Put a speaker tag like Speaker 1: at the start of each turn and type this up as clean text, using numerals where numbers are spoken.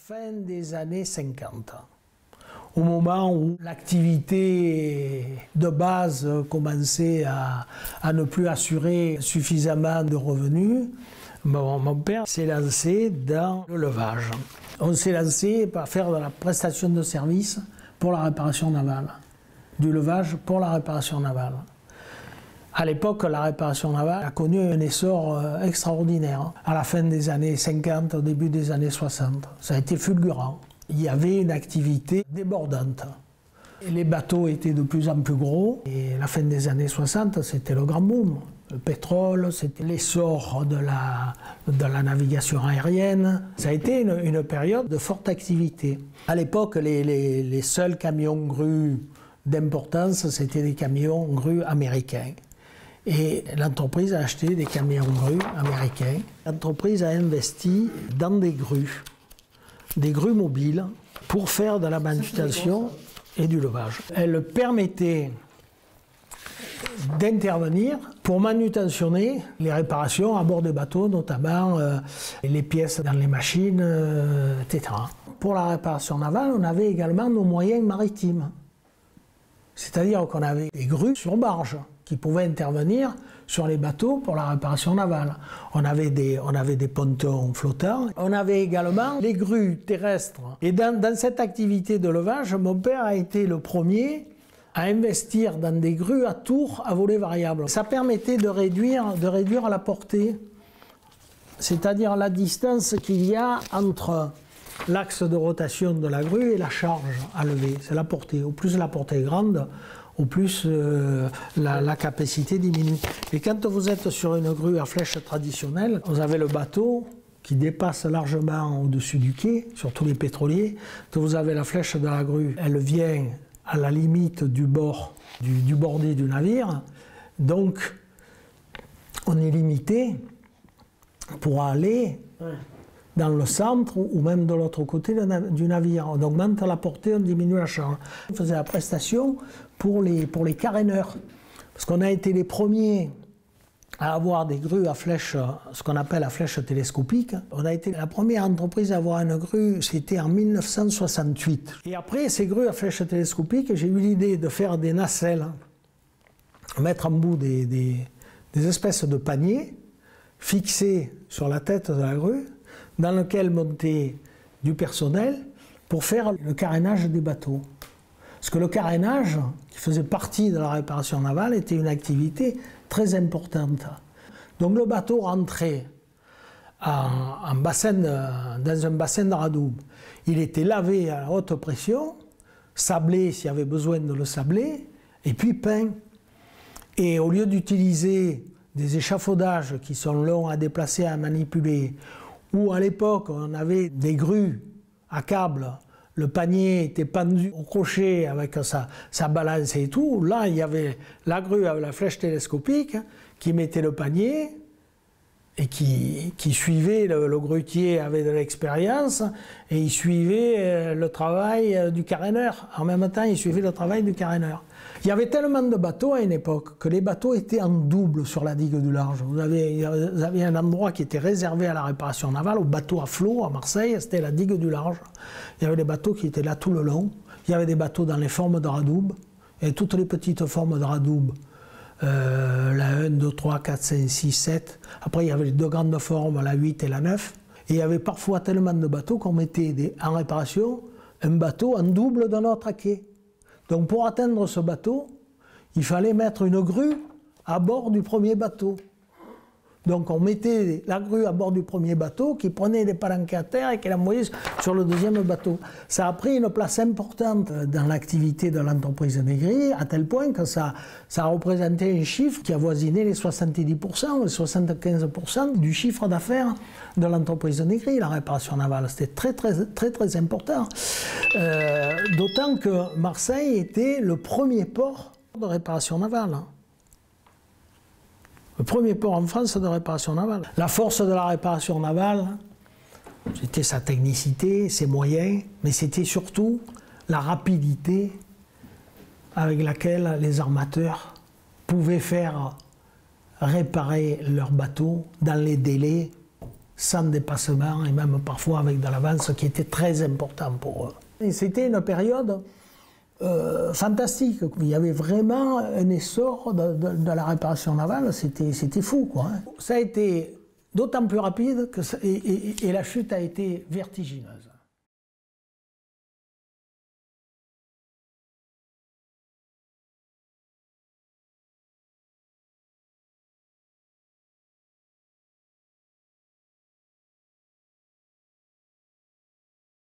Speaker 1: fin des années 50, au moment où l'activité de base commençait à ne plus assurer suffisamment de revenus, mon père s'est lancé dans le levage. On s'est lancé par faire de la prestation de services pour la réparation navale, du levage pour la réparation navale. À l'époque, la réparation navale a connu un essor extraordinaire. À la fin des années 50, au début des années 60, ça a été fulgurant. Il y avait une activité débordante. Et les bateaux étaient de plus en plus gros. Et à la fin des années 60, c'était le grand boom. Le pétrole, c'était l'essor de la navigation aérienne. Ça a été une période de forte activité. À l'époque, les seuls camions grues d'importance, c'était des camions grues américains. Et l'entreprise a acheté des camions grues américains. L'entreprise a investi dans des grues mobiles, pour faire de la manutention et du levage. Elle permettait d'intervenir pour manutentionner les réparations à bord des bateaux, notamment les pièces dans les machines, etc. Pour la réparation navale, on avait également nos moyens maritimes. C'est-à-dire qu'on avait des grues sur barge qui pouvaient intervenir sur les bateaux pour la réparation navale. On avait des pontons flottants. On avait également les grues terrestres. Et dans cette activité de levage, mon père a été le premier à investir dans des grues à tour à volet variable. Ça permettait de réduire la portée, c'est-à-dire la distance qu'il y a entre l'axe de rotation de la grue et la charge à lever. C'est la portée. Au plus la portée est grande, au plus la capacité diminue. Et quand vous êtes sur une grue à flèche traditionnelle, vous avez le bateau qui dépasse largement au-dessus du quai, surtout les pétroliers. Quand vous avez la flèche de la grue, elle vient à la limite du bord, du bordé du navire. Donc, on est limité pour aller dans le centre ou même de l'autre côté du navire. On augmente la portée, on diminue la charge. On faisait la prestation pour les caréneurs. Parce qu'on a été les premiers à avoir des grues à flèche, ce qu'on appelle la flèche télescopique. On a été la première entreprise à avoir une grue, c'était en 1968. Et après ces grues à flèche télescopique, j'ai eu l'idée de faire des nacelles, mettre en bout des espèces de paniers fixés sur la tête de la grue, dans lequel montait du personnel pour faire le carénage des bateaux. Parce que le carénage, qui faisait partie de la réparation navale, était une activité très importante. Donc le bateau rentrait dans un bassin de radoub. Il était lavé à haute pression, sablé s'il y avait besoin de le sabler, et puis peint. Et au lieu d'utiliser des échafaudages qui sont longs à déplacer, à manipuler, où à l'époque on avait des grues à câble, le panier était pendu au crochet avec sa balance et tout, là il y avait la grue avec la flèche télescopique qui mettait le panier et qui suivait, le grutier avait de l'expérience et il suivait le travail du caréneur. En même temps, il suivait le travail du caréneur. Il y avait tellement de bateaux à une époque que les bateaux étaient en double sur la digue du large. Vous aviez un endroit qui était réservé à la réparation navale, aux bateaux à flot à Marseille, c'était la digue du large. Il y avait des bateaux qui étaient là tout le long. Il y avait des bateaux dans les formes de radoub, et toutes les petites formes de radoub. La 1, 2, 3, 4, 5, 6, 7. Après, il y avait les deux grandes formes, la 8 et la 9. Et il y avait parfois tellement de bateaux qu'on mettait en réparation un bateau en double d'un autre à quai. Donc pour atteindre ce bateau, il fallait mettre une grue à bord du premier bateau. Donc on mettait la grue à bord du premier bateau qui prenait des palanquets à terre et qui l'envoyait sur le deuxième bateau. Ça a pris une place importante dans l'activité de l'entreprise négrier, à tel point que ça a représenté un chiffre qui avoisinait les 70% ou les 75% du chiffre d'affaires de l'entreprise négrier, la réparation navale. C'était très important. D'autant que Marseille était le premier port de réparation navale. Le premier port en France de réparation navale. La force de la réparation navale, c'était sa technicité, ses moyens, mais c'était surtout la rapidité avec laquelle les armateurs pouvaient faire réparer leurs bateaux dans les délais sans dépassement et même parfois avec de l'avance, qui était très important pour eux. Et c'était une période fantastique. Il y avait vraiment un essor de la réparation navale, c'était fou, quoi. Ça a été d'autant plus rapide et la chute a été vertigineuse.